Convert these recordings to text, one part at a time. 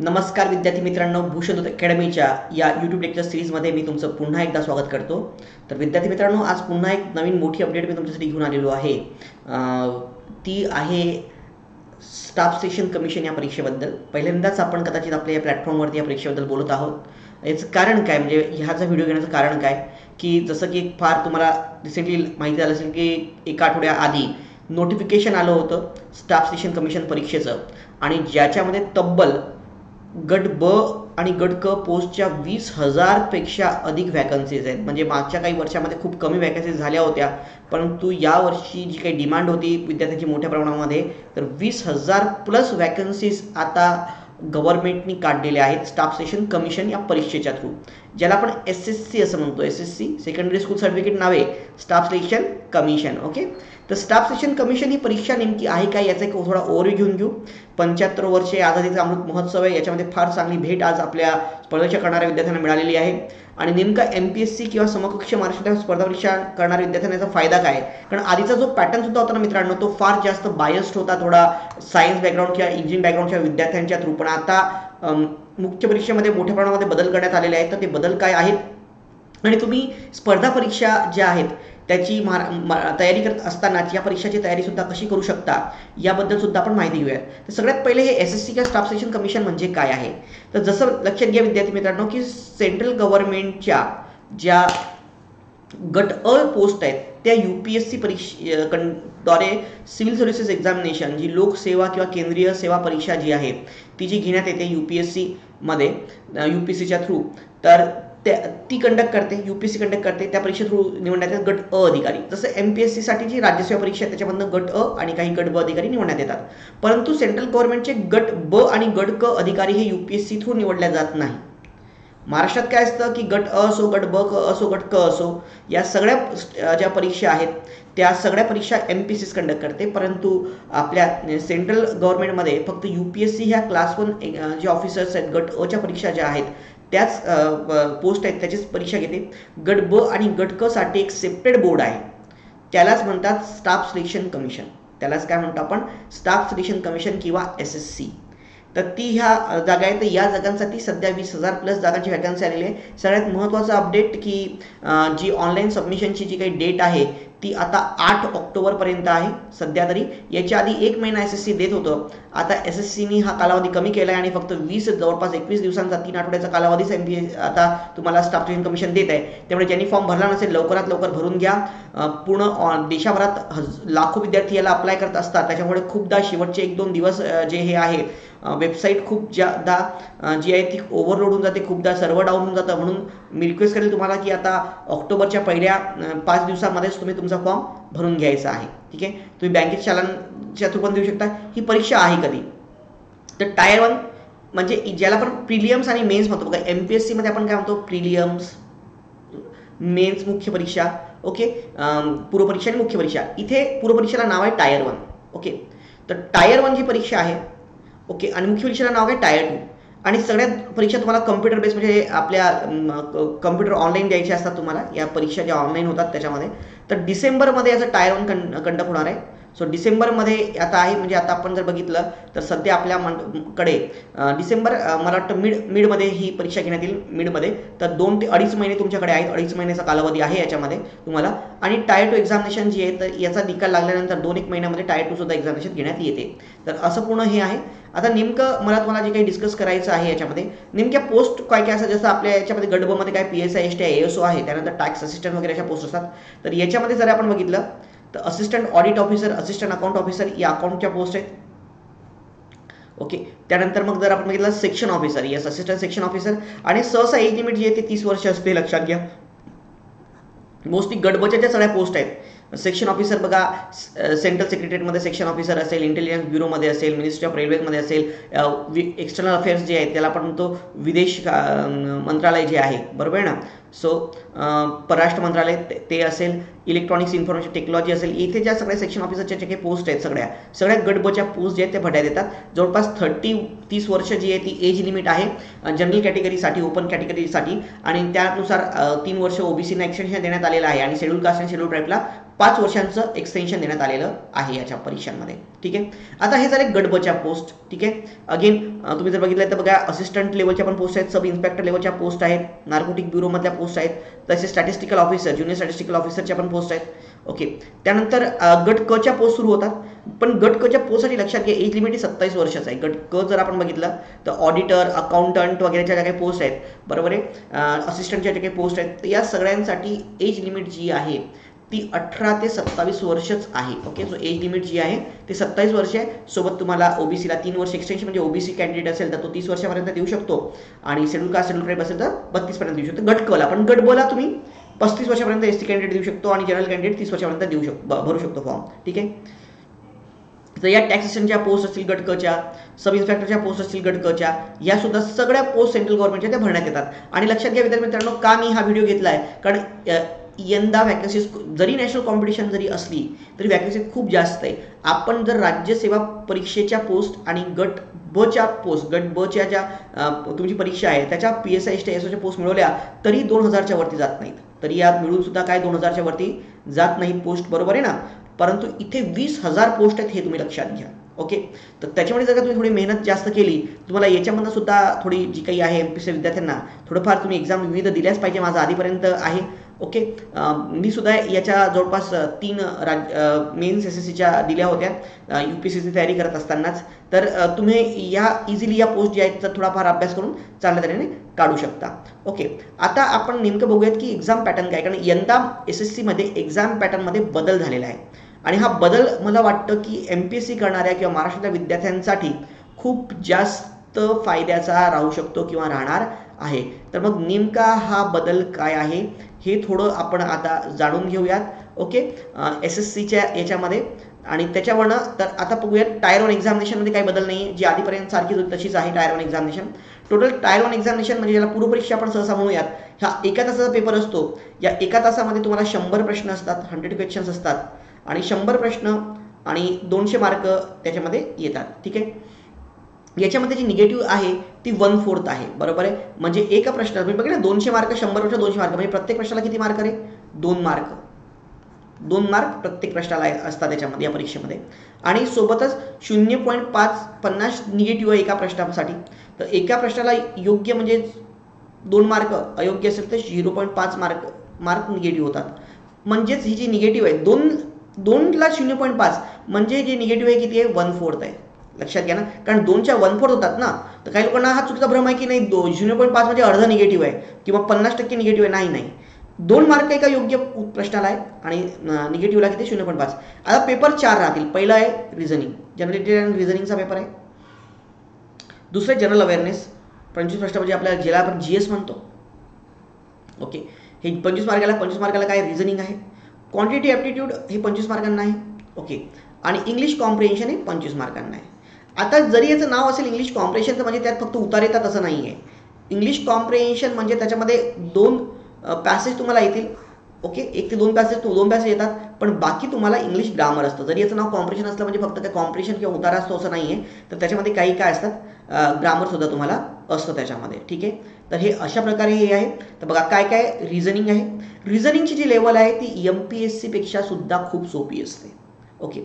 नमस्कार विद्यार्थी मित्रांनो, भूषण अकॅडमीच्या या यूट्यूब लेक्चर सिरीजमध्ये मी तुमचं पुन्हा एकदा स्वागत करतो. तर विद्यार्थी मित्रांनो, आज पुन्हा एक नवीन मोठी अपडेट मी तुमच्यासाठी घेऊन आलेलो आहे. ती आहे स्टाफ सिलेक्शन कमिशन या परीक्षेबद्दल. पहिल्यांदाच आपण कदाचित आपल्या या प्लॅटफॉर्मवरती या परीक्षेबद्दल बोलत आहोत. याचं कारण काय, म्हणजे ह्याचा व्हिडिओ घेण्याचं कारण काय, की जसं की फार तुम्हाला रिसेंटली माहिती झालं असेल की एका आठवड्याआधी नोटिफिकेशन आलं होतं स्टाफ सिलेक्शन कमिशन परीक्षेचं, आणि ज्याच्यामध्ये तब्बल गट ब आणि गट क पोस्टच्या 20,000 पेक्षा अधिक वॅकन्सीज आहेत. म्हणजे मागच्या काही वर्षामध्ये खूप कमी वॅकन्सीज झाल्या होत्या, परंतु यावर्षी जी काही डिमांड होती विद्यार्थ्यांची मोठ्या प्रमाणामध्ये, तर 20,000 प्लस वॅकन्सीज आता गव्हर्नमेंटनी काढलेल्या आहेत स्टाफ सिलेक्शन कमिशन या परीक्षेच्या थ्रू, ज्याला आपण SSC असं म्हणतो. SSC सेकंडरी स्कूल सर्टिफिकेट नावे स्टाफ सिलेक्शन कमिशन. ओके, तर स्टाफ सिलेक्शन कमिशन ही परीक्षा नेमकी आहे काय याचा एक थोडा ओव्हरव्ह्यू घेऊन घेऊ. 75 वर्षे आझादीचा अमृत महोत्सव आहे, याच्यामध्ये फार चांगली भेट आज आपल्या स्पर्धा करणाऱ्या विद्यार्थ्यांना मिळालेली आहे. आणि नेमका MPSC किंवा समकक्ष महाराष्ट्र स्पर्धा परीक्षा करणाऱ्या विद्यार्थ्यांना याचा फायदा काय, कारण आधीचा जो पॅटर्न सुद्धा होता ना मित्रांनो, तो फार जास्त बायस्ड होता, थोडा सायन्स बॅकग्राऊंड किंवा इंजिनिअरिंग बॅकग्राऊंडच्या विद्यार्थ्यांच्या थ्रू. पण आता मुख्य परीक्षेमध्ये मोठ्या प्रमाणामध्ये बदल करण्यात आलेले आहेत. तर ते बदल काय आहेत, आणि तुम्ही स्पर्धा परीक्षा ज्या आहेत त्याची तयारी करत असतानाच या परीक्षेची तयारी सुद्धा कशी करू शकता याबद्दल सुद्धा आपण माहिती घेऊया. तर सगळ्यात पहिले हे SSC किंवा स्टाफ सिलेक्शन कमिशन म्हणजे काय आहे. तर जसं लक्षात घ्या विद्यार्थी मित्रांनो, की सेंट्रल गव्हर्नमेंटच्या ज्या गट अ पोस्ट आहेत त्या UPSC द्वारे सिव्हिल सर्व्हिसेस एक्झामिनेशन, जी लोकसेवा किंवा केंद्रीय सेवा परीक्षा जी आहे ती जी घेण्यात येते UPSC मध्ये, UPSCच्या थ्रू, तर ती कंडक्ट करते, UPSC कंडक्ट करते. त्या परीक्षे थ्रू निवडण्यात येतात गट अ अधिकारी. जसं MPSC साठी जी राज्यसेवा परीक्षा आहे त्याच्यामधनं गट अ आणि काही गट ब अधिकारी निवडण्यात येतात. परंतु सेंट्रल गव्हर्नमेंटचे गट ब आणि गट क अधिकारी हे UPSC थ्रू निवडल्या जात नाही. महाराष्ट्रात काय असतं की गट अ असो, गट ब असो, गट क असो, या सगळ्या ज्या परीक्षा आहेत त्या सगळ्या परीक्षा MPSC कंडक्ट करते. परंतु आपल्या सेंट्रल गव्हर्नमेंटमध्ये फक्त UPSC ह्या क्लास 1 जे ऑफिसर्स आहेत, गट अ च्या परीक्षा ज्या आहेत त्याच पोस्ट आहेत त्याचीच परीक्षा घेते. गट ब आणि गट क साठी एक सेपरेट बोर्ड आहे, त्यालाच म्हणतात स्टाफ सिलेक्शन कमिशन. त्यालाच काय म्हणतो आपण, स्टाफ सिलेक्शन कमिशन किंवा SSC. तर ती ह्या जागा आहेत. तर या जागांसाठी सध्या 20,000 प्लस जागांची वॅकन्सी आलेली आहे. सगळ्यात महत्त्वाचं अपडेट की जी ऑनलाईन सबमिशनची जी काही डेट आहे ती आता 8 ऑक्टोबरपर्यंत आहे सध्या तरी. याच्या आधी 1 महिना SSC देत होतं. आता SSCनी हा कालावधी कमी केला आहे आणि फक्त जवळपास 21 दिवसांचा 3 आठवड्याचा कालावधीच आता तुम्हाला स्टाफ सिलेक्शन कमिशन देत आहे. त्यामुळे ज्यांनी फॉर्म भरला नसेल लवकरात लवकर भरून घ्या. पूर्ण देशभरात लाखो विद्यार्थी याला अप्लाय करत असतात, त्याच्यामुळे खूपदा शेवटचे 1-2 दिवस जे हे आहे वेबसाईट खूप जादा जी आहे ती ओव्हरलोड होऊन जाते, खूपदा सर्व्हर डाऊन होऊन जातं. म्हणून मी रिक्वेस्ट करेल तुम्हाला की आता ऑक्टोबरच्या पहिल्या 5 दिवसामध्येच तुम्ही तुमचा फॉर्म भरून घ्यायचा आहे. ठीक आहे, तुम्ही बँकेत चालानच्या थ्रू पण देऊ शकता. ही परीक्षा आहे कधी, तर टायर 1 म्हणजे ज्याला आपण प्रिलियम्स आणि मेन्स म्हणतो बघा. MPSC मध्ये आपण काय म्हणतो, प्रिलियम्स, मेन्स मुख्य परीक्षा, ओके, पूर्वपरीक्षा आणि मुख्य परीक्षा. इथे पूर्वपरीक्षेला नाव आहे टायर 1. ओके, तर टायर 1 जी परीक्षा आहे, ओके, आणि मुख्य परीक्षेला नाव आहे टायर 2. आणि सगळ्यात परीक्षा तुम्हाला कम्प्युटर बेस, म्हणजे आपल्या कम्प्युटर ऑनलाईन द्यायचे असतात तुम्हाला. या परीक्षा ज्या ऑनलाईन होतात त्याच्यामध्ये, तर डिसेंबरमध्ये याचं टायर 1 कंडक्ट होणार आहे. सो डिसेंबरमध्ये आता आहे, म्हणजे आता आपण जर बघितलं तर सध्या आपल्या कडे डिसेंबर, मला वाटतं मिडमध्ये ही परीक्षा घेण्यात येईल, मिडमध्ये. तर 2 ते 2.5 महिने तुमच्याकडे आहेत, 2.5 महिन्याचा कालावधी आहे याच्यामध्ये तुम्हाला. आणि टायर 2 एक्झामिनेशन जी आहे, तर याचा निकाल लागल्यानंतर 2-1 महिन्यामध्ये टायर 2 सुद्धा एक्झामिनेशन घेण्यात येते. तर असं पूर्ण हे आहे. आता नेमकं मला तुम्हाला जे काही डिस्कस करायचं आहे याच्यामध्ये, नेमक्या पोस्ट काय काय असतात. जसं आपल्या याच्यामध्ये गट ब मध्ये काय PSI, STI, ASO आहे, त्यानंतर टॅक्स असिस्टंट वगैरे अशा पोस्ट असतात. तर याच्यामध्ये जर आपण बघितलं तर assistant audit officer, assistant account officer या अकाउंटच्या पोस्ट आहेत. ओके, त्यानंतर मग जर आपण बघितलं section officer, yes, assistant section officer. आणि सहसा एज लिमिट जी आहे ते 30 वर्ष असते, लक्षात घ्या. मोस्टली गट बच्या ज्या सगळ्या पोस्ट आहेत, सेक्शन ऑफिसर बघा, सेंट्रल सेक्रेटरीमध्ये सेक्शन ऑफिसर असेल, इंटेलिजन्स ब्युरोमध्ये असेल, मिनिस्ट्री ऑफ रेल्वेमध्ये असेल, एक्सटर्नल अफेअर्स जे आहेत त्याला आपण म्हणतो विदेश मंत्रालय जे आहे, बरोबर आहे ना. सो परराष्ट्र मंत्रालय ते असेल, इलेक्ट्रॉनिक्स इन्फॉर्मेशन टेक्नॉलॉजी असेल. इथे ज्या सगळ्या सेक्शन ऑफिसरच्या ज्या काही पोस्ट आहेत सगळ्या गट बच्या पोस्ट जे आहेत त्या भरण्यात येतात. जवळपास 30 वर्ष जी आहे ती एज लिमिट आहे जनरल कॅटेगरीसाठी, ओपन कॅटेगरीसाठी. आणि त्यानुसार 3 वर्ष OBC ना एक्सटेन्शन देण्यात आलेलं आहे, आणि शेड्यूल कास्ट आणि शेड्यूल ट्राईबला 5 वर्षांचं एक्सटेन्शन देण्यात आलेलं आहे याच्या परीक्षांमध्ये. ठीक आहे. आता हे झाले गट ब च्या पोस्ट. ठीक आहे. अगेन तुम्ही जर बघितलं तर बघा असिस्टंट लेवलच्या पण पोस्ट आहेत, सब इन्स्पेक्टर लेवलच्या पोस्ट आहेत, नार्कोटिक ब्युरो मधल्या पोस्ट आहेत, तसेच स्टॅटिस्टिकल ऑफिसर, ज्युनियर स्टॅटिस्टिकल ऑफिसरच्या पण पोस्ट आहेत. ओके. त्यानंतर गट क च्या पोस्ट सुरू होतात. पण गट क च्या पोस्टसाठी लक्षात घ्या एज लिमिट 27 वर्षाचं आहे. गट क जर आपण बघितलं तर ऑडिटर, अकाउंटंट वगैरेच्या ज्या काही पोस्ट आहेत, बरोबर आहे, असिस्टंटच्या ज्या काही पोस्ट आहेत, या सगळ्यांसाठी एज लिमिट जी आहे ती 18 ते 27 वर्षच आहे. ओके. सो एज लिमिट जी आहे ती 27 वर्ष आहे. सोबत तुम्हाला ओबीसीला 3 वर्ष एक्सटेन्शन, म्हणजे ओबीसी कॅन्डिडेट असेल तर तो 30 वर्षापर्यंत देऊ शकतो आणि शेड्यूल कास्ट शेड्यूल ट्राईब असेल तर 32 पर्यंत देऊ शकतो गट क ला. पण गट ब ला तुम्ही 35 वर्षापर्यंत एसटी कॅन्डिडेट देऊ शकतो आणि जनरल कॅन्डिडेट 30 वर्षापर्यंत देऊ शकतो, भरू शकतो फॉर्म. ठीक आहे. तर या टॅक्सेशनच्या पोस्ट असतील गट क च्या, सब इन्स्पेक्टरच्या पोस्ट असतील गट क च्या, या सुद्धा सगळ्या पोस्ट सेंट्रल गव्हर्नमेंटच्या त्या भरण्यात येतात. आणि लक्षात घ्या विद्यार्थी मित्रांनो, का मी हा व्हिडिओ घेतला आहे, कारण यंदा वॅकन्सीज जरी नॅशनल कॉम्पिटिशन जरी असली तरी वॅकन्सी खूप जास्त आहे. आपण जर राज्यसेवा परीक्षेच्या पोस्ट आणि गट ब च्या पोस्ट, गट ब च्या ज्या तुमची परीक्षा आहे त्याच्या PSI STSOच्या पोस्ट मिळवल्या तरी 2000च्या वरती जात नाहीत. तरी या मिळून सुद्धा काय 2000च्या वरती जात नाहीत पोस्ट, बरोबर आहे ना. परंतु इथे 20,000 पोस्ट आहेत हे तुम्ही लक्षात घ्या. ओके. तर त्याच्यामुळे जर का तुम्ही थोडी मेहनत जास्त केली, तुम्हाला याच्यामधनं सुद्धा थोडी जी काही आहे MPSC विद्यार्थ्यांना थोडंफार तुम्ही एक्झाम विविध दिल्याच पाहिजे. माझा आधीपर्यंत आहे. ओके. मी सुद्धा याच्या जवळपास 3 मेन्स SSCच्या दिल्या होत्या UPSCची तयारी करत असतानाच. तर तुम्ही या इझिली या पोस्ट ज्या आहेत तर थोडाफार अभ्यास करून चांगल्या तऱ्हेने काढू शकता. ओके. आता आपण नेमकं बघूयात की एक्झाम पॅटर्न काय, कारण यंदा SSC मध्ये एक्झाम पॅटर्नमध्ये बदल झालेला आहे आणि हा बदल मला वाटतं की MPSC करणाऱ्या किंवा महाराष्ट्रातल्या विद्यार्थ्यांसाठी खूप जास्त फायद्याचा राहू शकतो किंवा राहणार आहे. तर मग नेमका हा बदल काय आहे हे थोडं आपण आता जाणून घेऊयात. ओके. SSCच्या याच्यामध्ये आणि त्याच्यावरनं तर आता बघूयात टायर 1 एक्झामिनेशनमध्ये काही बदल नाही आहे, जी आधीपर्यंत सारखीच होती तशीच आहे tyre 1 examination. Total tyre 1 examination म्हणजे ज्याला पूर्वपरीक्षा आपण सहसा म्हणूयात, हा 1 तासाचा पेपर असतो. या 1 तासामध्ये तुम्हाला 100 प्रश्न असतात, 100 क्वेश्चन्स असतात आणि 100 प्रश्न आणि 200 मार्क त्याच्यामध्ये येतात. ठीक आहे. याच्यामध्ये जी निगेटिव्ह आहे ती 1/4 आहे, बरोबर आहे. म्हणजे एका प्रश्नात तुम्ही बघा 200 मार्क, 100 वर्ष 200 मार्क, म्हणजे प्रत्येक प्रश्नाला किती मार्क आहे? 2 मार्क. 2 मार्क प्रत्येक प्रश्नाला असतात त्याच्यामध्ये या परीक्षेमध्ये. आणि सोबतच 0.50 निगेटिव्ह आहे एका प्रश्नासाठी. तर एका प्रश्नाला योग्य म्हणजे 2 मार्क, अयोग्य असेल तर 0.5 मार्क निगेटिव्ह होतात. म्हणजेच ही जी निगेटिव्ह आहे 2ला 0.5 म्हणजे जी निगेटिव्ह आहे किती आहे? 1/4 आहे. लक्षात घ्या ना, कारण 2च्या 1/4 होतात ना. तर काही लोकांना हा चुकीचा भ्रम आहे की नाही 0.5 म्हणजे अर्धा निगेटिव्ह आहे किंवा 50% निगेटिव्ह आहे. नाही, 2 मार्क एका योग्य प्रश्नाला आहे आणि निगेटिव्हला किती? 0.5. आता पेपर 4 राहतील. पहिला आहे रिझनिंग, जनरल अँड रिझनिंगचा पेपर आहे. दुसरं जनरल अवेअरनेस 25 प्रश्न, म्हणजे आपल्याला ज्याला आपण GS म्हणतो. ओके. हे 25 मार्काला काय? रिझनिंग आहे. क्वांटिटी ॲप्टिट्यूड हे 25 मार्कांना आहे. ओके. आणि इंग्लिश कॉम्प्रिहेन्शन हे 25 मार्कांना आहे. आता जरी याचं नाव असेल इंग्लिश कॉम्प्रिहेन्शन, तर म्हणजे त्यात फक्त उतार येतात असं नाही आहे. इंग्लिश कॉम्प्रिहेन्शन म्हणजे त्याच्यामध्ये 2 पॅसेज तुम्हाला येतील. ओके. 1 ते 2 पॅसेज येतात, पण बाकी तुम्हाला इंग्लिश ग्रामर असतं. जरी याचं नाव कॉम्प्रिहेन्शन असलं म्हणजे फक्त काय कॉम्प्रिहेन्शन किंवा उतारा असतो असं नाही आहे. तर त्याच्यामध्ये काही काय असतात, ग्रामर सुद्धा तुम्हाला असतं त्याच्यामध्ये. ठीक आहे. तर हे अशा प्रकारे हे आहे. तर बघा काय काय रिझनिंग आहे. रिझनिंगची जी लेवल आहे ती MPSC पेक्षा सुद्धा खूप सोपी असते. ओके.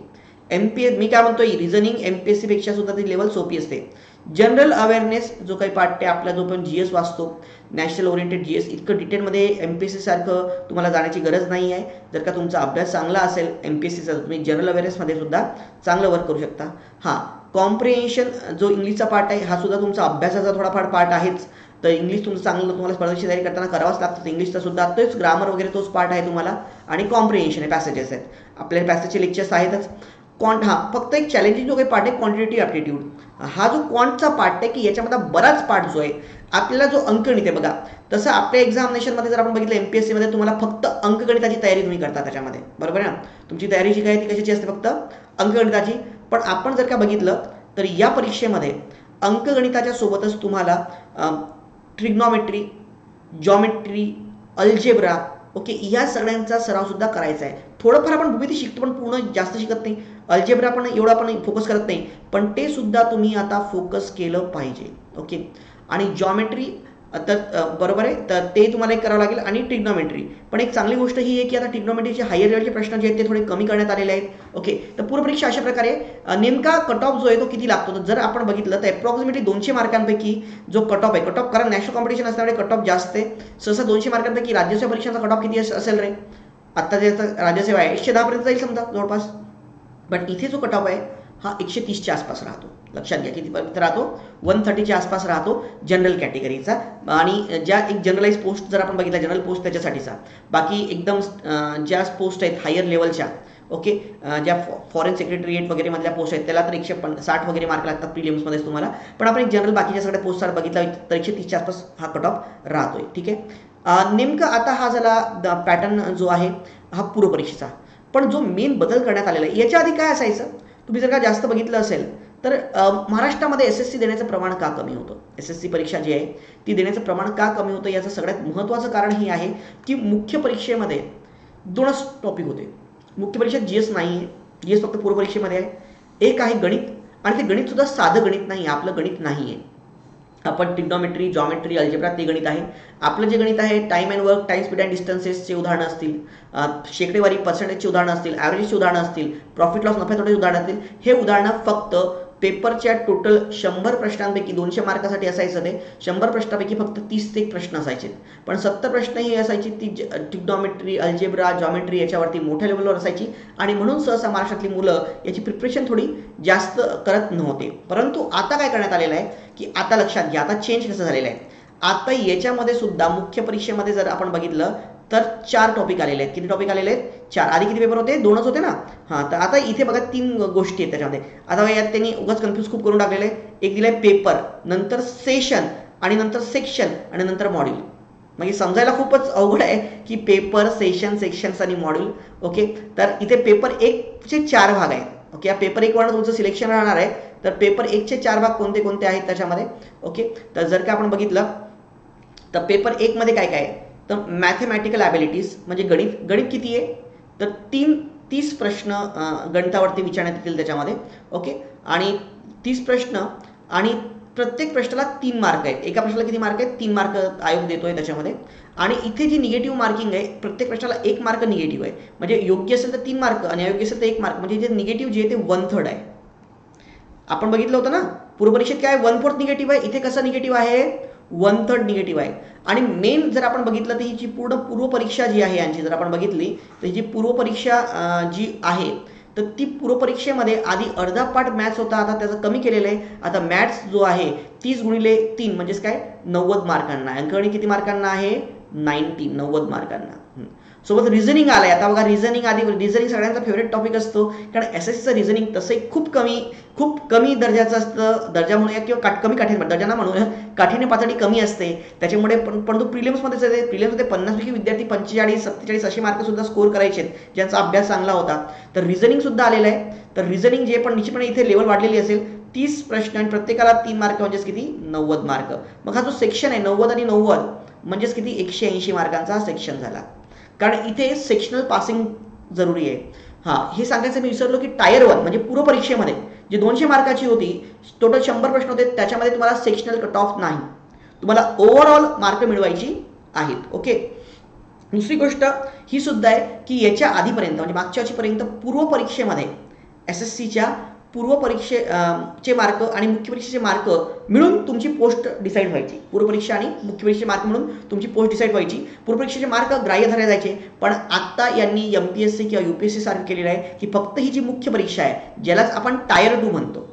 मी काय म्हणतोय, रिझनिंग MPSC पेक्षा सुद्धा ती लेवल सोपी असते. जनरल अवेअरनेस जो काही पार्ट आहे आपला, जो पण GS वाचतो, नॅशनल ओरिएंटेड GS, इतकं डिटेलमध्ये MPSC सारखं तुम्हाला जाण्याची गरज नाही आहे. जर का तुमचा अभ्यास चांगला असेल MPSCचा, तुम्ही जनरल अवेअरनेसमध्ये सुद्धा चांगलं वर्क करू शकता. हां, कॉम्प्रिहेन्शन जो इंग्लिशचा पार्ट आहे हा सुद्धा तुमचा अभ्यासाचा थोडाफार पार्ट आहेच. तर इंग्लिश तुमचं चांगलं तुम्हाला स्पर्धेची तयारी करताना करावाच लागतं. इंग्लिशचा सुद्धा तोच ग्रामर वगैरे तोच पार्ट आहे तुम्हाला. आणि कॉम्प्रिहेन्शन आहे, पॅसेजेस आहेत आपल्याला, पॅसेजचे लेक्चर्स आहेतच. फक्त एक चॅलेंजिंग जो काही पार्ट आहे क्वांटिटी ॲप्टिट्यूड, हा जो क्वांटचा पार्ट आहे की याच्यामध्ये बराच पार्ट जो आहे आपल्याला जो अंकगणित आहे. बघा तसं आपल्या एक्झामिनेशनमध्ये जर आपण बघितलं MPSC मध्ये तुम्हाला फक्त अंकगणिताची तयारी तुम्ही करता त्याच्यामध्ये, बरोबर आहे ना. तुमची तयारी जी काय ती कशाची असते? फक्त अंकगणिताची. पण आपण जर का बघितलं तर या परीक्षेमध्ये अंकगणिताच्या सोबतच तुम्हाला ट्रिग्नॉमेट्री, जॉमेट्री, अल्जेब्रा, ओके, या सगळ्यांचा सराव सुद्धा करायचा आहे. थोडंफार आपण भूमिती शिकतो पण पूर्ण जास्त शिकत नाही. अल्जेब्रा पण एवढा पण फोकस करत नाही, पण ते सुद्धा तुम्ही आता फोकस केलं पाहिजे. ओके. आणि जॉमेट्री बरोबर आहे, तर ते तुम्हाला एक करावं लागेल. आणि ट्रिग्नॉमेट्री. पण एक चांगली गोष्ट ही आहे की आता ट्रिग्नॉमेट्रीचे हायर लेवलचे प्रश्न जे आहेत ते थोडे कमी करण्यात आलेले आहेत. ओके, तर पूर्वपरीक्षा अशा प्रकारे नेमका कट ऑफ जो आहे तो किती लागतो, तर जर आपण बघितलं तर अप्रॉक्सिमेटली 200 मार्कांपैकी जो कट ऑफ आहे, कट ऑफ कारण नॅशनल कॉम्पिटिशन असल्यामुळे कट ऑफ जास्त आहे. सहसा 200 मार्कांपैकी राज्यसेवा परीक्षांचा कट ऑफ किती असेल रे, आता जे राज्यसेवा आहे 110 पर्यंत जाईल समजा जवळपास. बट इथे जो कट ऑफ आहे हा 130च्या आसपास राहतो. लक्षात घ्या किती पर्यंत राहतो, 130च्या आसपास राहतो जनरल कॅटेगरीचा. आणि ज्या एक जनरलाइज पोस्ट जर आपण बघितला, जनरल पोस्ट त्याच्यासाठीचा. बाकी एकदम ज्या पोस्ट आहेत हायर लेवलच्या, ओके, ज्या फॉरेन सेक्रेटरिएट वगैरे मधल्या पोस्ट आहेत त्याला तर 160 वगैरे मार्क लागतात प्रिलिम्समध्येच तुम्हाला. पण आपण एक जनरल बाकीच्या सगळ्या पोस्ट बघितला तर 130च्या आसपास हा कट ऑफ राहतोय. ठीक आहे, नेमकं आता हा झाला पॅटर्न जो आहे हा पूर्वपरीक्षेचा. पण जो मेन बदल करण्यात आलेला आहे याच्या आधी काय असायचं, तुम्ही जर का जास्त बघितलं असेल तर महाराष्ट्रामध्ये SSC देण्याचं प्रमाण का कमी होतं, SSC परीक्षा जी आहे ती देण्याचं प्रमाण का कमी होतं, याचं सगळ्यात महत्त्वाचं कारण हे आहे की मुख्य परीक्षेमध्ये 2च टॉपिक होते. मुख्य परीक्षेत GS नाही आहे, GS फक्त पूर्वपरीक्षेमध्ये आहे. एक आहे गणित, आणि ते गणित सुद्धा साधं गणित नाही, आपलं गणित नाही आहे. आपण ट्रिग्नॉमेट्री, जॉमेट्री, अल्जेब्रा ते गणित आहे. आपलं जे गणित आहे time and work, time speed and डिस्टन्सेसचे उदाहरणं असतील, शेकडेवारी पर्सेंटेजची उदाहरणं असतील, ॲव्हरेजची उदाहरणं असतील, प्रॉफिट लॉस नफ्या तोट्याची उदाहरणं असतील. हे उदाहरणं फक्त पेपरच्या टोटल 100 प्रश्नांपैकी 200 मार्कासाठी असायचं. ते 100 प्रश्नांपैकी फक्त 30 ते प्रश्न असायचे. पण 70 प्रश्न ही असायची ती ट्रिग्नॉमेट्री, अल्जेब्रा, जॉमेट्री याच्यावरती मोठ्या लेवलवर असायची. आणि म्हणून सहसा महाराष्ट्रातली मुलं याची प्रिपरेशन थोडी जास्त करत नव्हते. परंतु आता काय करण्यात आलेलं आहे की आता लक्षात घ्या, आता चेंज कसं झालेलं आहे. आता याच्यामध्ये सुद्धा मुख्य परीक्षेमध्ये जर आपण बघितलं तर 4 टॉपिक आलेले आहेत. किती टॉपिक आलेले आहेत? 4. आधी किती पेपर होते? 2च होते ना. हां, तर आता इथे बघा 3 गोष्टी आहेत त्याच्यामध्ये. आता यात त्यांनी उगाच कन्फ्यूज खूप करून टाकलेलं आहे. एक दिलाय पेपर, नंतर सेशन, आणि नंतर सेक्शन, आणि नंतर मॉड्यूल. म्हणजे समजायला खूपच अवघड आहे की पेपर, सेशन, सेक्शन्स आणि मॉड्यूल. ओके, तर इथे पेपर 1चे 4 भाग आहेत. ओके, या पेपर 1 वरून तुमचं सिलेक्शन राहणार आहे. तर पेपर 1चे 4 भाग कोणते कोणते आहेत त्याच्यामध्ये. ओके, तर जर का आपण बघितलं तर पेपर 1 मध्ये काय काय आहे, तर मॅथमॅटिकल ॲबिलिटीज म्हणजे गणित किती आहे, तर 30 प्रश्न गणितावरती विचारण्यात येतील त्याच्यामध्ये. ओके, आणि 30 प्रश्न, आणि प्रत्येक प्रश्नाला 3 मार्क आहेत. एका प्रश्नाला किती मार्क आहेत? 3 मार्क आयोग देतोय त्याच्यामध्ये. आणि इथे जी निगेटिव्ह मार्किंग आहे, प्रत्येक प्रश्नाला 1 मार्क निगेटिव्ह आहे. म्हणजे योग्य असेल तर 3 मार्क आणि अयोग्य असेल तर 1 मार्क. म्हणजे जे निगेटिव्ह जे आहे ते 1/3 आहे. आपण बघितलं होतं ना पूर्वपरीक्षेत काय 1/4 निगेटिव्ह आहे, इथे कसं निगेटिव्ह आहे? 1/3 निगेटिव्ह आहे. आणि मेन जर आपण बघितलं तर ही जी पूर्ण पूर्वपरीक्षा जी आहे यांची जर आपण बघितली तर ही जी पूर्वपरीक्षा जी आहे तर ती पूर्वपरीक्षेमध्ये आधी अर्धा पाठ मॅथ्स होता, आता त्याचं कमी केलेलं आहे. आता मॅथ्स जो आहे 30×3 म्हणजेच काय 90 मार्कांना. अंकगणित किती मार्कांना आहे? 90 मार्कांना. सोबत रिझनिंग आलंय. आता बघा रिझनिंग, आधी रिझनिंग सगळ्यांचा फेवरेट टॉपिक असतो, कारण SSCचं रिझनिंग तसंही खूप कमी दर्जाचं असतं. दर्जा म्हणूया किंवा कमी काठीण्य, दर्जा ना म्हणूया, काठीण्य पातळी कमी असते त्याच्यामुळे. पण तो प्रिलिम्समध्येच आहे. प्रिलिम्समध्ये 50 पैकी विद्यार्थी 45, 47 असे मार्क सुद्धा स्कोर करायचे ज्यांचा अभ्यास चांगला होता. तर रिझनिंग सुद्धा आलेलं आहे. तर रिझनिंग जे पण निश्चितपणे इथे लेवल वाढलेली असेल. 30 प्रश्न आणि प्रत्येकाला 3 मार्क म्हणजेच किती? 90 मार्क. मग हा जो सेक्शन आहे 90 आणि 90 म्हणजेच किती? 180 मार्कांचा हा सेक्शन झाला. कारण इथे सेक्शनल पासिंग जरुरी आहे. हां, हे सांगायचं मी विसरलो की टायर 1 म्हणजे पूर्वपरीक्षेमध्ये जे 200 मार्काची होती, टोटल 100 प्रश्न होते, त्याच्यामध्ये तुम्हाला सेक्शनल कट ऑफ नाही, तुम्हाला ओव्हरऑल मार्क मिळवायची आहेत. ओके, दुसरी गोष्ट ही सुद्धा आहे की याच्या आधीपर्यंत म्हणजे मागच्या वर्षीपर्यंत पूर्वपरीक्षेमध्ये SSCच्या पूर्वपरीक्षेचे मार्क आणि मुख्य परीक्षेचे मार्क मिळून तुमची पोस्ट डिसाईड व्हायची. पूर्वपरीक्षा आणि मुख्य परीक्षेचे मार्क मिळून तुमची पोस्ट डिसाईड व्हायची. पूर्वपरीक्षेचे मार्क ग्राह्य धरले जायचे. पण आता यांनी MPSC किंवा UPSC सारखं केलेलं आहे की फक्त ही जी मुख्य परीक्षा आहे ज्यालाच आपण टायर 2 म्हणतो,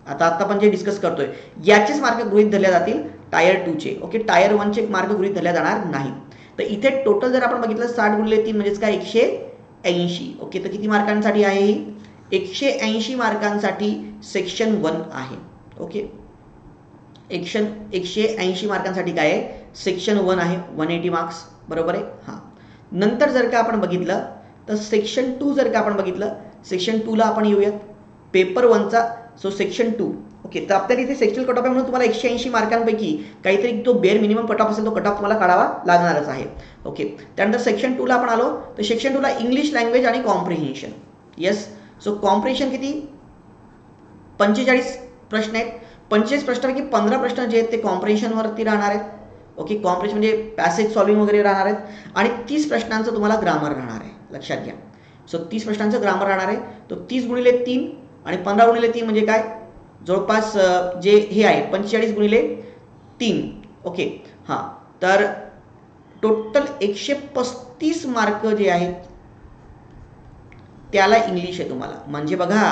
आता आपण जे डिस्कस करतोय याचेच मार्क गृहीत धरले जातील टायर 2चे. ओके, टायर 1चे मार्क गृहीत धरले जाणार नाहीत. तर इथे टोटल जर आपण बघितलं 60×3 म्हणजेच काय 180. ओके, तर किती मार्कांसाठी आहे ही? 180 मार्कांसाठी सेक्शन 1 आहे. ओके, 180 मार्कांसाठी काय आहे? सेक्शन 1 आहे. 180 मार्क्स, बरोबर आहे. हां, नंतर जर का आपण बघितलं तर सेक्शन 2 जर का आपण बघितलं, सेक्शन 2ला आपण येऊयात. पेपर 1चा सो सेक्शन 2. ओके, तर आपल्याला इथे सेक्शनल कट ऑफ आहे म्हणून तुम्हाला 180 मार्कांपैकी काहीतरी तो बेअर मिनिमम कट ऑफ असेल तो कट ऑफ तुम्हाला काढावा लागणारच आहे. ओके, त्यानंतर सेक्शन 2ला आपण आलो तर सेक्शन 2ला इंग्लिश लँग्वेज आणि कॉम्प्रिहेन्शन. येस, सो कॉम्प्रिहेन्शन किती? 45 प्रश्न आहेत. 45 प्रश्नापैकी 15 प्रश्न जे आहेत ते कॉम्प्रिहेन्शनवरती राहणार आहेत. ओके, कॉम्प्रेशन म्हणजे पॅसेज सॉल्विंग वगैरे राहणार आहेत आणि 30 प्रश्नांचं तुम्हाला ग्रामर राहणार आहे, लक्षात घ्या. सो 30 प्रश्नांचं ग्रामर राहणार आहे. तो 30 गुणिले 3 आणि 15 गुणिले 3 म्हणजे काय, जवळपास जे हे आहे 45 गुणिले 3. ओके हां, तर टोटल 135 मार्क जे आहेत त्याला इंग्लिश आहे तुम्हाला. म्हणजे बघा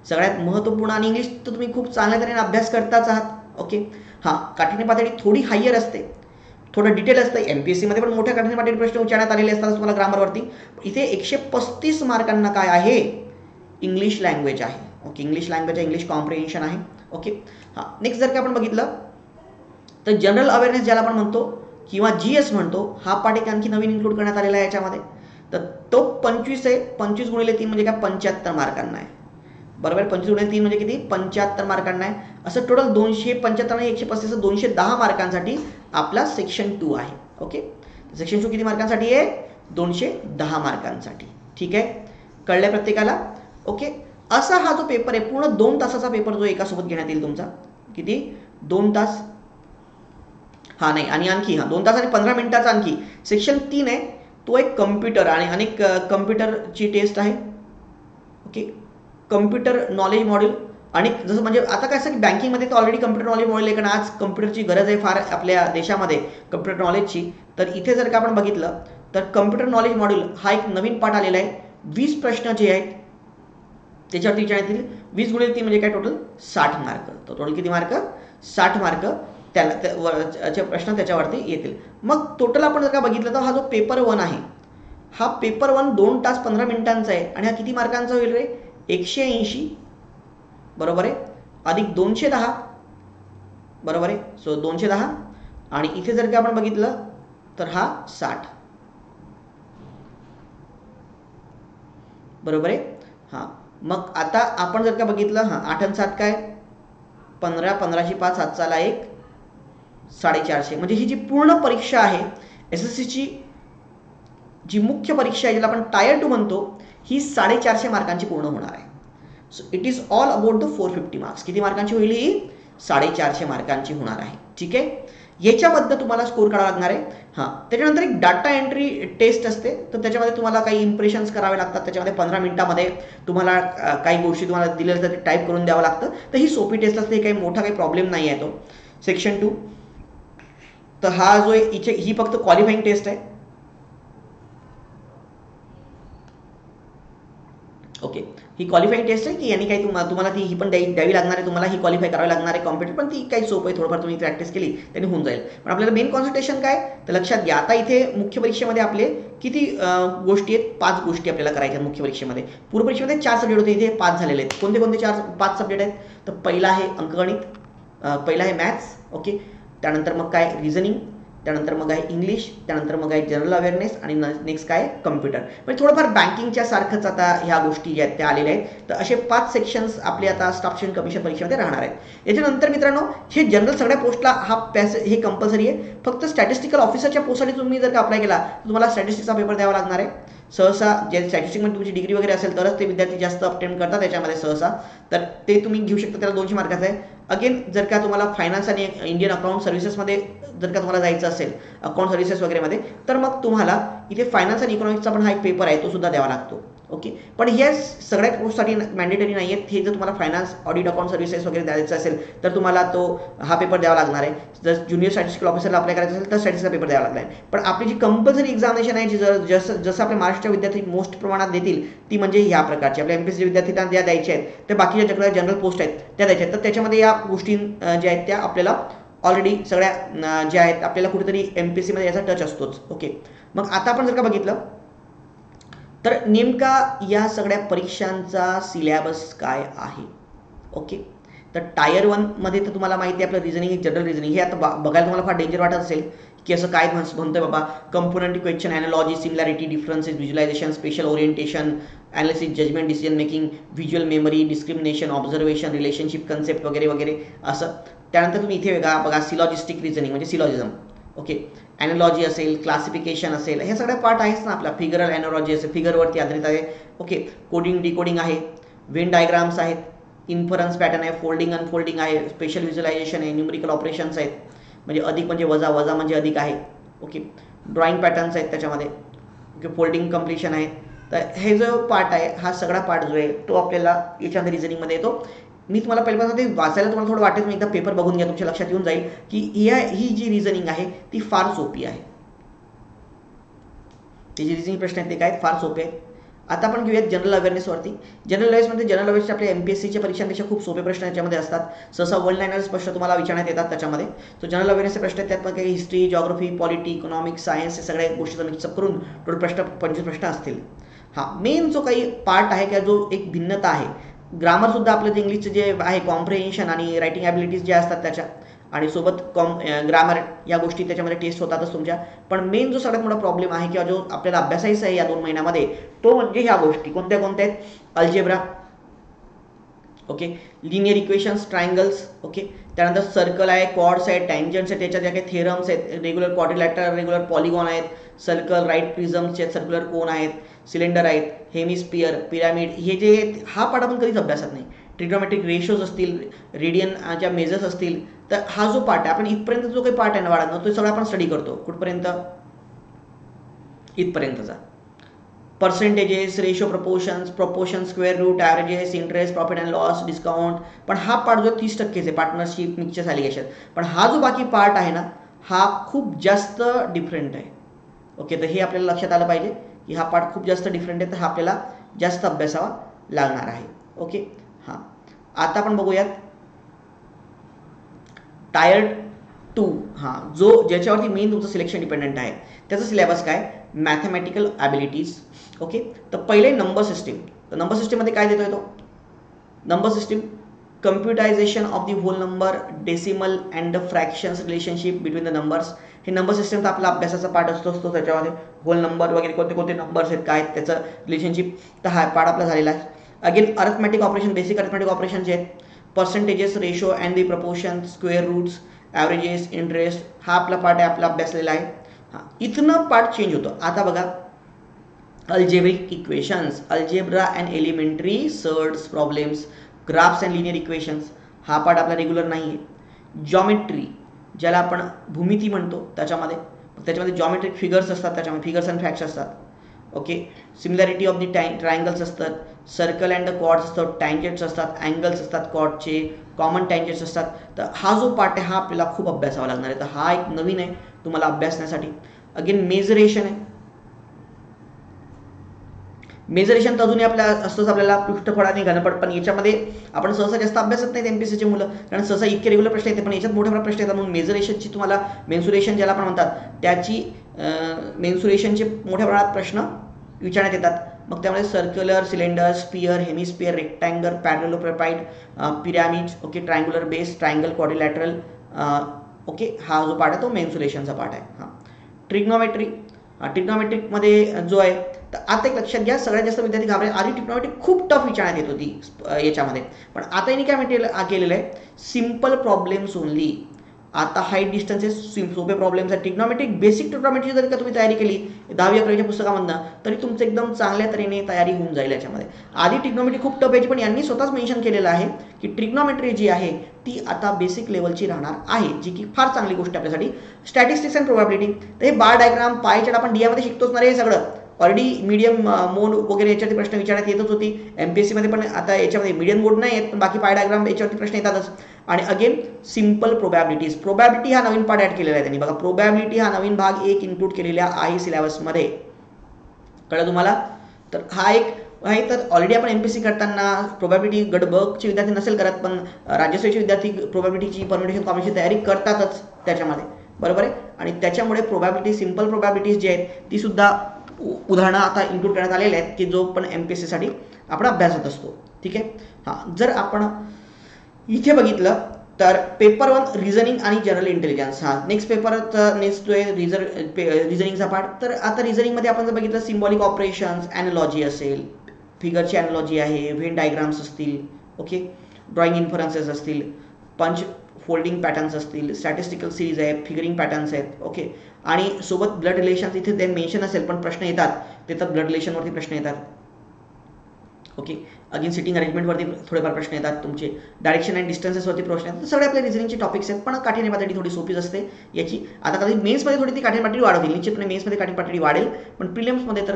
सगळ्यात महत्त्वपूर्ण, आणि इंग्लिश तर तुम्ही खूप चांगल्या तऱ्हेने अभ्यास करताच आहात. ओके हां, काठिण्य पातळी थोडी हायर असते, थोडं डिटेल असतं. MPSC मध्ये पण मोठ्या काठिण्य पातळी प्रश्न विचारण्यात आलेले असतात तुम्हाला ग्रामरवरती. इथे 135 मार्कांना काय आहे, इंग्लिश लँग्वेज आहे. ओके, इंग्लिश लँग्वेज आहे, इंग्लिश कॉम्प्रिहेन्शन आहे. ओके हां, नेक्स्ट जर का आपण बघितलं तर जनरल अवेअरनेस ज्याला आपण म्हणतो किंवा GS म्हणतो, हा पाठ एक आणखी नवीन इन्क्लूड करण्यात आलेला आहे याच्यामध्ये. तर तो 25 आहे. 25 गुणिले 3 म्हणजे काय, 75 मार्कांना आहे. बरोबर, 25 गुणिले 3 म्हणजे किती, 75 मार्कांना आहे. असं टोटल 275 आणि 135 210 मार्कांसाठी आपला सेक्शन 2 आहे. ओके, सेक्शन 2 किती मार्कांसाठी आहे, 210 मार्कांसाठी. ठीक आहे, कळलंय प्रत्येकाला. ओके, असा हा जो पेपर आहे पूर्ण 2 तासाचा पेपर जो एकासोबत घेण्यात येईल तुमचा. किती, 2 तास. हा नाही, आणि आणखी 2 तास आणि 15 मिनिटाचा आणखी सेक्शन 3 आहे, तो एक कम्प्युटर आणि अनेक कम्प्युटरची टेस्ट आहे. Okay, computer knowledge module. आणि जसं म्हणजे आता काय असं की बँकिंगमध्ये तर ऑलरेडी कम्प्युटर नॉलेज मॉड्यूल आहे, कारण आज कम्प्युटरची गरज आहे फार आपल्या देशामध्ये कम्प्युटर नॉलेजची. तर इथे जर का आपण बघितलं तर कम्प्युटर नॉलेज मॉड्यूल हा एक नवीन पाठ आलेला आहे. 20 प्रश्न जे आहेत त्याच्यावरती विचारण्यात येतील. 20 गुणिले 3 म्हणजे काय, टोटल 60 मार्क. तर टोटल किती मार्क, 60 मार्क त्याला प्रश्न त्याच्यावरती येतील. मग टोटल आपण जर का बघितलं तर हा जो पेपर 1 आहे, हा पेपर 1 2 तास 15 मिनिटांचा आहे. आणि हा किती मार्कांचा होईल रे, 180. बरोबर आहे, अधिक 210. बरोबर आहे, सो 210. आणि इथे जर का आपण बघितलं तर हा 60. बरोबर आहे. हां, मग आता आपण जर का बघितलं, 8 आणि 7 काय, 15, 15ची 5, 7ला 1, 450. म्हणजे ही जी पूर्ण परीक्षा आहे SSCची, जी मुख्य परीक्षा आहे ज्याला आपण टायर 2 म्हणतो, ही 450 मार्कांची पूर्ण होणार आहे. So it is all about the 450 marks. किती मार्कांची होईल ही, 450 मार्कांची होणार आहे. ठीक आहे, याच्याबद्दल तुम्हाला स्कोर काढावा लागणार आहे. हां, त्याच्यानंतर एक डाटा एंट्री टेस्ट असते, तर त्याच्यामध्ये तुम्हाला काही इम्प्रेशन्स करावे लागतात. त्याच्यामध्ये 15 मिनिटामध्ये तुम्हाला काही गोष्टी तुम्हाला दिलेल्या तर ते टाईप करून द्यावं लागतं. तर ही सोपी टेस्ट असते, काही मोठा काही प्रॉब्लेम नाही आहे तो. सेक्शन 2, तर हा जो आहे ही फक्त क्वालिफाईंग टेस्ट आहे. ओके, ही क्वालिफाईंग टेस्ट आहे की यांनी काही तुम्हाला ती ही पण द्यावी लागणार आहे, तुम्हाला ही क्वालिफाय करावी लागणार आहे कॉम्प्युटर. पण ती काही सोपं आहे, थोडंफार तुम्ही प्रॅक्टिस केली त्यांनी होऊन जाईल. पण आपल्याला मेन कॉन्सन्ट्रेशन काय, तर लक्षात घ्या आता इथे मुख्य परीक्षेमध्ये आपले किती गोष्टी आहेत, 5 गोष्टी आपल्याला करायच्या आहेत मुख्य परीक्षेमध्ये. पूर्व परीक्षेमध्ये 4 सब्जेक्ट होते, इथे 5 झालेले आहेत. कोणते कोणते 5 सब्जेक्ट आहेत, तर पहिला आहे अंकगणित, पहिला आहे मॅथ्स. ओके, त्यानंतर मग काय रिझनिंग, त्यानंतर मग आहे इंग्लिश, त्यानंतर मग आहे जनरल अवेअरनेस, आणि नेक्स्ट काय कम्प्युटर. म्हणजे थोडंफार बँकिंगच्या सारखंच आता ह्या गोष्टी ज्या आहेत त्या आलेल्या आहेत. तर असे 5 सेक्शन्स आपले आता स्टाफ सिलेक्शन कमिशन परीक्षेमध्ये राहणार आहेत. याच्यानंतर मित्रांनो, हे जनरल सगळ्या पोस्टला हे कंपल्सरी आहे. फक्त स्टॅटिस्टिकल ऑफिसरच्या पोस्टसाठी तुम्ही जर का अप्लाय केला तर तुम्हाला स्टॅटिस्टिक्सचा पेपर द्यावा लागणार आहे. सहसा जे स्टॅटिस्टिक्समध्ये तुमची डिग्री वगैरे असेल तरच ते विद्यार्थी जास्त अटेम्प्ट करतात त्याच्यामध्ये सहसा. तर ते तुम्ही घेऊ शकता, त्याला 200 मार्काचं आहे. अगेन जर का तुम्हाला फायनान्स आणि इंडियन अकाउंट सर्व्हिसेसमध्ये जर का तुम्हाला जायचं असेल, अकाउंट सर्व्हिसेस वगैरेमध्ये, तर मग तुम्हाला इथे फायनान्स आणि इकॉनॉमिक्सचा पण हा एक पेपर आहे, तो सुद्धा द्यावा लागतो. ओके, पण हे सगळ्या पोस्टसाठी मॅन्डेटरी नाही आहेत. हे जर तुम्हाला फायनान्स, ऑडिट, अकाउंट सर्व्हिसेस वगैरे द्यायचं असेल तर तुम्हाला तो हा पेपर द्यावा लागणार आहे. जर ज्युनियर स्टॅटिस्टिकल ऑफिसरला अप्लाय करायचं असेल तर स्टॅटिस्टिक्सचा पेपर द्यावा लागणार आहे. पण आपली जी कंपल्सरी एक्झामिनेशन आहे, जी जसं आपल्या महाराष्ट्र विद्यार्थी मोस्ट प्रमाणात देतील, ती म्हणजे ह्या प्रकारची आपल्या MPSC विद्यार्थ्यांना ज्या द्यायच्या आहेत, त्या बाकीच्या ज्या जनरल पोस्ट आहेत त्या द्यायच्या आहेत. तर त्याच्यामध्ये या गोष्टी ज्या आहेत त्या आपल्याला ऑलरेडी सगळ्या ज्या आहेत आपल्याला कुठेतरी MPSC मध्ये याचा टच असतोच. ओके, मग आता आपण जर का बघितलं तर नेमका या सगळ्या परीक्षांचा सिलेबस काय आहे. ओके, तर टायर 1 मध्ये तर तुम्हाला माहिती आहे आपलं रिझनिंग, जनरल रिझनिंग. हे आता बघायला तुम्हाला फार डेंजर वाटत असेल की असं काय म्हणतोय बाबा. Component equation, analogy, similarity, differences, visualisation, spatial orientation, analysis, judgement, decision making, visual memory, discrimination, observation, relationship concept वगैरे वगैरे असं. त्यानंतर तुम्ही इथे बघा सिलॉजिस्टिक रिझनिंग म्हणजे सिलॉजिझम. ओके, ॲनालॉजी असेल, क्लासिफिकेशन असेल, हे सगळ्या पार्ट आहेच ना आपला. फिगरल ॲनालॉजी असेल, फिगरवरती आधारित आहे. ओके, कोडिंग, डिकोडिंग आहे, वेन डायग्राम्स आहेत, इन्फरन्स पॅटर्न आहे, फोल्डिंग अनफोल्डिंग आहे, स्पेशल व्हिज्युअलायझेशन आहे, न्यूमरिकल ऑपरेशन्स आहेत. म्हणजे अधिक म्हणजे वजा, वजा म्हणजे अधिक आहे. ओके, ड्रॉइंग पॅटर्न्स आहेत त्याच्यामध्ये. ओके, फोल्डिंग कम्प्लिशन आहे. तर हे जो पार्ट आहे, हा सगळा पार्ट जो आहे तो आपल्याला याच्यामध्ये रिझनिंगमध्ये येतो. मी तुम्हाला पहिल्यापासून ते वाचायला तुम्हाला थोडं वाटेल, मी एकदा पेपर बघून घ्या, तुमच्या लक्षात येऊन जाईल की ही जी रिझनिंग आहे ती फार सोपी आहे. ते जे रिझनिंग प्रश्न आहेत ते काय फार सोपे आहेत. आता आपण घेऊयात जनरल अवेअरनेसवरती. जनरल अवेअरनेसमध्ये जनरल अवेअरनेसचे आपल्या MPSCच्या परीक्षांपेक्षा खूप सोपे प्रश्न याच्यामध्ये असतात. सहसा वन लाइनर्स प्रश्न तुम्हाला विचारण्यात येतात त्याच्यामध्ये. तो जनरल अवेअरनेसचे प्रश्न आहेत, त्यात काही history, geography, polity, economics, science हे सगळ्या गोष्टीचा मिक्सअप करून टोटल प्रश्न 25 प्रश्न असतील. हा मेन जो काही पार्ट आहे किंवा जो एक भिन्नता आहे, ग्रामरसुद्धा आपलं जे इंग्लिशचं जे आहे कॉम्प्रिहेन्शन आणि रायटिंग ॲबिलिटीज ज्या असतात त्याच्या, आणि सोबत ग्रामर या गोष्टी त्याच्यामध्ये टेस्ट होतातच तुमच्या. पण मेन जो सगळ्यात मोठा प्रॉब्लेम आहे किंवा जो आपल्याला अभ्यासायचा आहे या 2 महिन्यामध्ये, तो म्हणजे ह्या गोष्टी कोणत्या कोणत्या आहेत. Algebra, okay, linear equations, triangles, okay, त्यानंतर सर्कल आहे, कॉर्ड्स आहेत, टँजंट्स आहेत, त्याच्या ज्या काही थेरम्स आहेत, रेग्युलर क्वाड्रिलॅटरल, रेग्युलर पॉलिगॉन आहेत, सर्कल, राईट प्रिझम्सचे आहेत, सर्क्युलर कोन आहेत, सिलेंडर आहेत, हेमिस्पियर, पिरामिड, हे जे हा पाठ आपण कधीच अभ्यासात नाही. ट्रिग्नोमेट्रिक रेशोज असतील, रेडियनच्या मेजर्स असतील, तर हा जो पार्ट आहे आपण इथपर्यंत जो काही पार्ट आहे ना बाळांनो, तो सगळा आपण स्टडी करतो. कुठपर्यंत? इथपर्यंतचा. Percentages, ratio, proportion, square root, averages, interest, profit and loss, discount. पण हा पार्ट जो 30% आहे, पार्टनरशिप, मिक्सचर्स, ॲलिगेशन. पण हा जो बाकी पार्ट आहे ना, हा खूप जास्त डिफरंट आहे. ओके, तर हे आपल्याला लक्षात आलं पाहिजे की हा पार्ट खूप जास्त डिफरंट आहे, तर हा आपल्याला जास्त अभ्यासावा लागणार आहे. ओके, हां, आता आपण बघूयात टायर 2. हां, ज्याच्यावरती मेन तुमचं सिलेक्शन डिपेंडंट आहे, त्याचं सिलेबस काय? Mathematical abilities. ओके, तर पहिले नंबर सिस्टीम. तर नंबर सिस्टीममध्ये काय देतोय तो? Number system, computation of the whole number, decimal and fractions, relationship between the numbers. हे नंबर सिस्टमचा आपला अभ्यासाचा पार्ट असतो त्याच्यामध्ये होल नंबर वगैरे कोणते कोणते नंबर्स आहेत, काय त्याचं रिलेशनशिप, तर हा पार्ट आपला झालेला आहे. Again arithmetic operation, basic arithmetic operation जे आहेत, percentages, ratio and the proportion, square roots, averages, interest, हा आपला पार्ट आहे, आपला अभ्यासलेला आहे. हां, इथनं पार्ट चेंज होतो. आता बघा, algebraic equations, algebra and elementary surds problems, graphs and linear equations, हा पार्ट आपला रेग्युलर नाही आहे. जॉमेट्री, ज्याला आपण भूमिती म्हणतो, त्याच्यामध्ये जॉमेट्रिक फिगर्स असतात, त्याच्यामध्ये फिगर्स अँड फॅक्ट्स असतात. Okay, similarity of the triangles असतात, सर्कल अँड द कॉर्ड्स असतात, टँजंट्स असतात, अँगल्स असतात कॉर्डचे, कॉमन टँजंट्स असतात. तर हा जो पार्ट आहे हा आपल्याला खूप अभ्यासावा लागणार आहे. तर हा एक नवीन आहे तुम्हाला अभ्यासण्यासाठी. अगेन मेजरेशन आहे. मेजरेशन तर अजूनही आपल्या असतंच आपल्याला पृष्ठफळ आणि घनपट, पण याच्यामध्ये आपण सहसा जास्त अभ्यासत नाहीत MPSCचे मुलं, कारण सहसा इतके रेग्युलर प्रश्न येते, पण याच्यात मोठ्या प्रश्न येतात. म्हणून मेजरेशनची तुम्हाला, मेन्सुरेशन ज्याला आपण म्हणतात, त्याची मेन्सुरेशनचे मोठ्या प्रमाणात प्रश्न विचारण्यात येतात. मग त्यामध्ये circular, cylinder, sphere, hemisphere, rectangle, parallelepiped, pyramids, okay, triangular base, triangle, quadrilateral, okay, हा जो पार्ट आहे तो मेन्सुरेशनचा पार्ट आहे. हां, ट्रिग्नोमेट्रिकमध्ये जो आहे, तर आता एक लक्षात घ्या, सगळ्यात जास्त विद्यार्थी घाबरले. आधी ट्रिग्नोमेट्रिक खूप टफ विचारण्यात येत होती याच्यामध्ये, पण आता यांनी काय केलेलं आहे, सिम्पल प्रॉब्लेम्स ओनली. आता हाईट डिस्टन्सेस, सोपे प्रॉब्लेम्स आहेत. ट्रिग्नोमेट्रिक, बेसिक ट्रिग्नोमेट्री जर का तुम्ही तयारी केली 10वी-11वीच्या पुस्तकामधनं, तरी तुमचं एकदम चांगल्या तऱ्हेने तयारी होऊन जाईल याच्यामध्ये. आधी ट्रिग्नोमेट्री खूप टफ यायची, पण यांनी स्वतःच मेन्शन केलेलं आहे की ट्रिग्नोमेट्री जी आहे ती आता बेसिक लेवलची राहणार आहे, जी की फार चांगली गोष्ट आहे आपल्यासाठी. स्टॅटिस्टिक्स अँड प्रोबॅबिलिटी, तर हे बार डायग्राम, पाय चार्ट आपण DIमध्ये शिकतोच ना रे, हे सगळं ऑलरेडी मीडियम मोड वगैरे याच्यावरती प्रश्न विचारण्यात येतच होती MPSCमध्ये. पण आता याच्यामध्ये मीडियम मोड नाही येत, पण बाकी पाय डायग्राम याच्यावरती प्रश्न येतातच. आणि अगेन सिम्पल प्रोबॅबिलिटीज, प्रोबॅबिलिटी हा नवीन पार्ट ॲड केलेला आहे त्यांनी. बघा, प्रोबॅबिलिटी हा नवीन भाग एक इन्क्लूड केलेला आहे सिलेबसमध्ये, कळलं तुम्हाला? तर हा एक आहे. तर ऑलरेडी आपण MPSC करताना प्रोबॅबिलिटी गट ब चे विद्यार्थी नसेल करत, पण राज्यसेवेचे विद्यार्थी प्रोबॅबिलिटीची, परम्युटेशन, कॉम्बिनेशन तयारी करतातच त्याच्यामध्ये, बरोबर आहे. आणि त्याच्यामुळे प्रोबॅबिलिटी, सिम्पल प्रोबॅबिलिटीज जी आहेत ती सुद्धा उदाहरणं आता इन्क्लूड करण्यात आलेले आहेत, की जो पण MPSCसाठी आपण अभ्यासत असतो. ठीक आहे. हां, जर आपण इथे बघितलं तर पेपर 1 रिझनिंग आणि जनरल इंटेलिजन्स. हा नेक्स्ट जो आहे रिझनिंगचा पार्ट. तर आता रिझनिंगमध्ये आपण जर बघितलं, सिम्बॉलिक ऑपरेशन्स, ॲनॉलॉजी असेल, फिगरची ॲनॉलॉजी आहे, व्हेन डायग्राम्स असतील, ओके, ड्रॉइंग इन्फरन्सेस असतील, पंच फोल्डिंग पॅटर्न्स असतील, स्टॅटिस्टिकल सिरीज आहे, फिगरिंग पॅटर्न्स आहेत, ओके, आणि सोबत ब्लड रिलेशन्स इथे ते मेन्शन असेल, पण प्रश्न येतात, ते तर ब्लड रिलेशनवरती प्रश्न येतात. ओके. अगेन सिटिंग अरेंजमेंटवरती थोडेफार प्रश्न येतात तुमचे. डायरेक्शन अँड डिस्टन्सेसवरती प्रश्न येतात. सगळे आपल्या रिझनिंगचे टॉपिक्स आहेत, पण काठीण्य पातळी थोडी सोपीच असते याची. आता कधी मेन्समध्ये थोडी ती काठीण्य पातळी वाढवतील, निश्चितपणे मेन्समध्ये काठीण्य पातळी वाढेल, पण प्रिलिम्समध्ये तर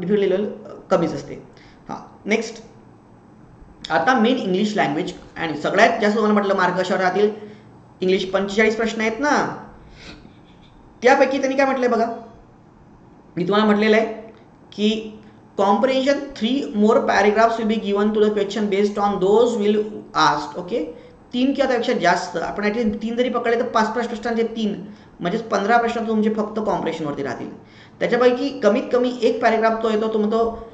डिफिकल्टी लेवल कमीच असते. हां, नेक्स्ट आता मेन इंग्लिश लँग्वेज, आणि सगळ्यात जास्त तुम्हाला म्हटलं मार्क कशावर राहतील, इंग्लिश 45 प्रश्न आहेत ना, त्यापैकी त्यांनी काय म्हटलंय बघा, मी तुम्हाला म्हटलेलं आहे की comprehension 3 more paragraphs will be given to the question based on those will asked. Okay, 3 किंवा त्यापेक्षा जास्त, आपण ॲटलीस्ट 3 जरी पकडले तर 5 प्रश्नांचे 3 म्हणजेच 15 प्रश्न तुमचे फक्त कॉम्प्रिहेन्शनवरती राहतील. त्याच्यापैकी कमीत कमी एक पॅरेग्राफ तो येतो, तो म्हणतो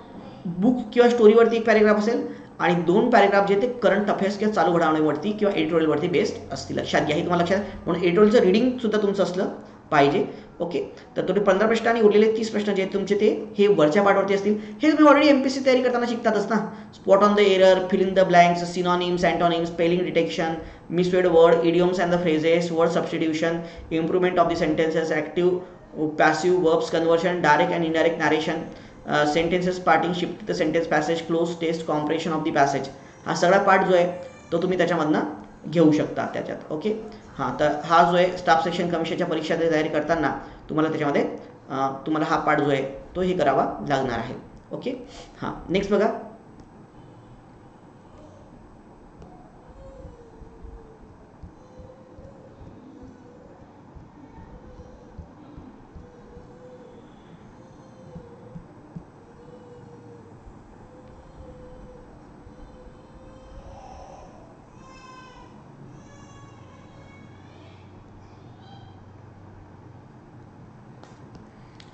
बुक किंवा स्टोरीवरती एक पॅरेग्राफ असेल, आणि 2 पॅरेग्राफ जे ते करंट अफेअर्स किंवा चालू घडामोडीवरती किंवा एडिटोरियलवरती बेस्ड असतील. लक्षात घ्या, हे तुम्हाला लक्षात, म्हणून एडिटोरियलचं रिडिंग सुद्धा तुमचं असलं पाहिजे. ओके, तर तुम्ही 15 प्रश्न आणि उरलेले 30 प्रश्न जे आहेत तुमचे ते हे वरच्या पार्टवरती असतील. हे तुम्ही ऑलरेडी MPSC तयारी करताना शिकतातच ना. Spot on the error, fill in the blanks, synonyms, antonyms, spelling detection, misspelt word, idioms and the phrases, word substitution, improvement of the sentences, active passive verbs conversion, direct and indirect narration, sentences parting, shift the sentence passage, cloze test, comprehension of the passage. हा सगळा part जो आहे तो तुम्ही त्याच्यामधनं घेऊ शकता त्याच्यात. ओके, हां, तर हा जो आहे स्टाफ सेक्शन कमिशनच्या परीक्षेची तयारी करताना तुम्हाला त्याच्यामध्ये तुम्हाला हा पार्ट जो आहे तो हे करावा लागणार आहे. ओके, हां, नेक्स्ट बघा.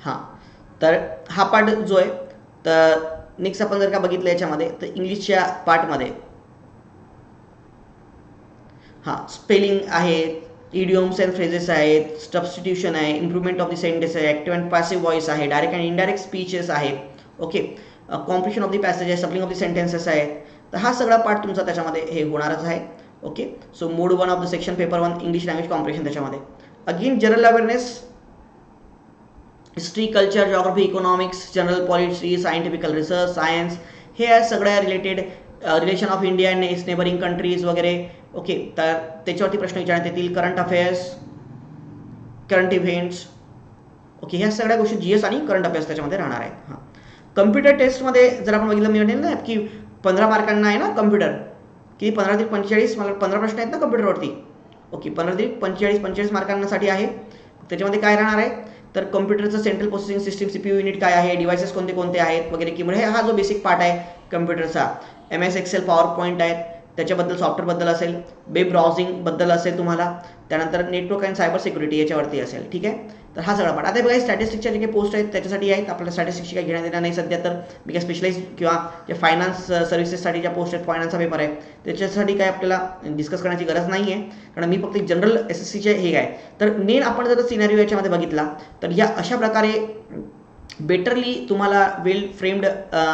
हां, तर हा पार्ट जो आहे, तर नेक्स्ट आपण जर का बघितलं याच्यामध्ये, तर इंग्लिशच्या पार्टमध्ये हां स्पेलिंग आहे, इडियम्स अँड फ्रेजेस आहेत, सबस्टिट्यूशन आहे, इम्प्रूव्हमेंट ऑफ द सेंटेन्स आहे, ॲक्टिव्ह अँड पॅसिव्ह व्हॉइस आहे, डायरेक्ट अँड इनडायरेक्ट स्पीचेस आहेत. Okay, comprehension of the passage आहे, सप्लिंग ऑफ द सेंटेन्सेस आहेत. तर हा सगळा पार्ट तुमचा त्याच्यामध्ये हे होणारच आहे. Okay, so mode 1 of the section paper 1 English language comprehension त्याच्यामध्ये. Again general awareness, history, culture, geography, economics, general polity, scientific research, science, हे आहे सगळ्या related, relation of India and its neighbouring countries वगैरे. ओके, तर त्याच्यावरती प्रश्न विचारण्यात येतील. Current affairs, current events. Okay, ह्या सगळ्या गोष्टी GS आणि करंट अफेअर्स त्याच्यामध्ये राहणार आहेत. हां, कम्प्युटर टेस्टमध्ये जर आपण बघितलं, मी म्हणेल ना की 15 मार्कांना आहे ना कम्प्युटर, की 15 ते 45 मला 15 प्रश्न आहेत ना कम्प्युटरवरती. ओके, 15 ते 45 मार्कांसाठी आहे. त्याच्यामध्ये काय राहणार आहे, तर कम्प्युटरचं central processing system CPU unit काय आहे, डिव्हायसेस कोणते कोणते आहेत वगैरे, की म्हणजे हा जो बेसिक पार्ट आहे कम्प्युटरचा. MS एक्सेल, पॉवर पॉईंट आहेत, त्याच्याबद्दल सॉफ्टवेअरबद्दल असेल, वेब ब्राउझिंगबद्दल असेल तुम्हाला, त्यानंतर नेटवर्क अँड सायबर सिक्युरिटी याच्यावरती असेल. ठीक आहे, तर हा सगळा पार्ट. आता बघा स्टॅटिस्टिक्सच्या जे काही पोस्ट आहेत त्याच्यासाठी आहेत. आपल्याला स्टॅटिस्टिक्सची काही घेण्यात येणार नाही सध्या, तर मी काय स्पेशलाइज किंवा जे फायनान्स सर्व्हिसेससाठी ज्या पोस्ट आहेत, फायनान्सचा पेपर आहे, त्याच्यासाठी काय आपल्याला डिस्कस करण्याची गरज नाही आहे, कारण मी फक्त जनरल SSCचे हे आहे. तर मेन आपण जर सिनॅरिओ याच्यामध्ये बघितला, तर या अशा प्रकारे बेटरली तुम्हाला वेल फ्रेम्ड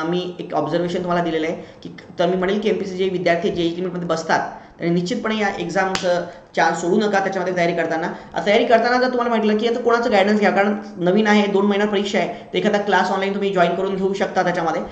मी एक ऑब्झर्वेशन तुम्हाला दिलेलं आहे, की तर मी म्हणेल की MPSC जे विद्यार्थी JEE लिमिटमध्ये बसतात त्यांनी निश्चितपणे या एक्झामचं चान्स सोडू नका. त्याच्यामध्ये तयारी करताना जर तुम्हाला म्हटलं की आता कोणाचं गायडन्स घ्या, कारण नवीन आहे, 2 महिन्यात परीक्षा आहे, तर एखादा क्लास ऑनलाईन तुम्ही जॉईन करून घेऊ शकता. त्याच्यामध्ये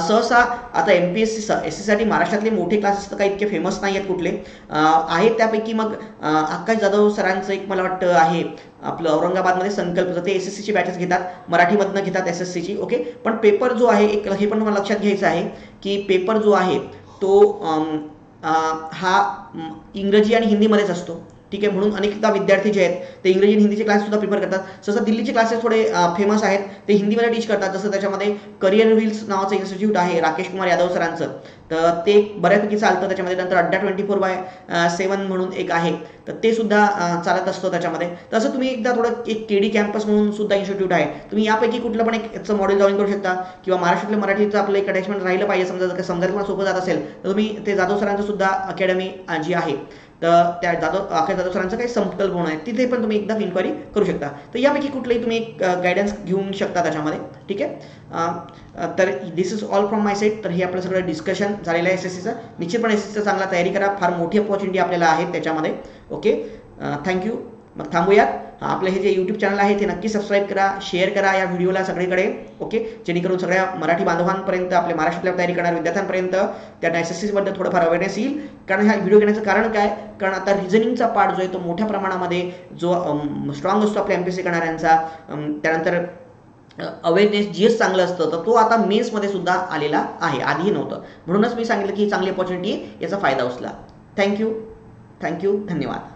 सहसा आता MPSC SSCसाठी महाराष्ट्रातले मोठे क्लासेस तर काही इतके फेमस नाही आहेत कुठले आहेत. त्यापैकी मग आकाश जाधव सरांचं एक मला वाटतं आहे आपलं औरंगाबादमध्ये संकल्प, ते SSCची बॅचेस घेतात, मराठीमधनं घेतात SSCची. ओके, पण पेपर जो आहे एक हे पण तुम्हाला लक्षात घ्यायचं आहे की पेपर जो आहे तो हा इंग्रजी आणि हिंदीमध्येच असतो. ठीक आहे, म्हणून अनेकदा विद्यार्थी जे आहेत ते इंग्रजी आणि हिंदीचे क्लास सुद्धा प्रिफर करतात. सहसा दिल्लीचे क्लासेस थोडे फेमस आहेत, ते हिंदीमध्ये टीच करतात. जसं त्याच्यामध्ये करिअर व्हील्स नावाचं इन्स्टिट्यूट आहे राकेश कुमार यादव सरांचं, तर ते बऱ्यापैकी चालतं त्याच्यामध्ये. नंतर अड्डा 24/7 म्हणून एक आहे, तर ते सुद्धा चालत असतं त्याच्यामध्ये. तसं तुम्ही एकदा थोडं एक KD कॅम्पस म्हणून सुद्धा इन्स्टिट्यूट आहे, तुम्ही यापैकी कुठलं पण एक याचं मॉडेल जॉईन करू शकता. किंवा महाराष्ट्रातल्या मराठीचं आपलं एक अटॅचमेंट राहिलं पाहिजे, समजा समजायला तुम्हाला सोपं जात असेल तर तुम्ही ते जाधव सरांचं सुद्धा अकॅडमी जी आहे, तर त्या आकाश जाधव सरांचं काही संकल्प होणं आहे, तिथे पण तुम्ही एकदा इन्क्वायरी करू शकता. तर यापैकी कुठलंही तुम्ही एक गायडन्स घेऊन शकता त्याच्यामध्ये. ठीक आहे, तर this is all from my side. तर हे आपलं सगळं डिस्कशन झालेलं आहे SSCचं. निश्चितपणे SSCचं चांगला तयारी करा, फार मोठी अपॉर्च्युनिटी आपल्याला आहे त्याच्यामध्ये. Okay, thank you. मग थांबूयात. आपलं हे जे यूट्यूब चॅनल आहे ते नक्की सबस्क्राईब करा, शेअर करा या व्हिडिओला सगळीकडे. ओके, जेणेकरून सगळ्या मराठी बांधवांपर्यंत, आपल्या महाराष्ट्रातल्या तयारी करणाऱ्या विद्यार्थ्यांपर्यंत त्यांना SSC बद्दल थोडंफार अवेअरनेस येईल. कारण हा व्हिडिओ घेण्याचं कारण काय, कारण आता रिझनिंगचा पार्ट जो आहे तो मोठ्या प्रमाणामध्ये जो स्ट्रॉंग असतो आपल्या MPSC करणाऱ्यांचा, त्यानंतर अवेअरनेस GS चांगलं असतं, तर तो आता मेन्समध्ये सुद्धा आलेला आहे, आधीही नव्हतं. म्हणूनच मी सांगितलं की ही चांगली अपॉर्च्युनिटी, याचा फायदा उचला. थँक्यू, धन्यवाद.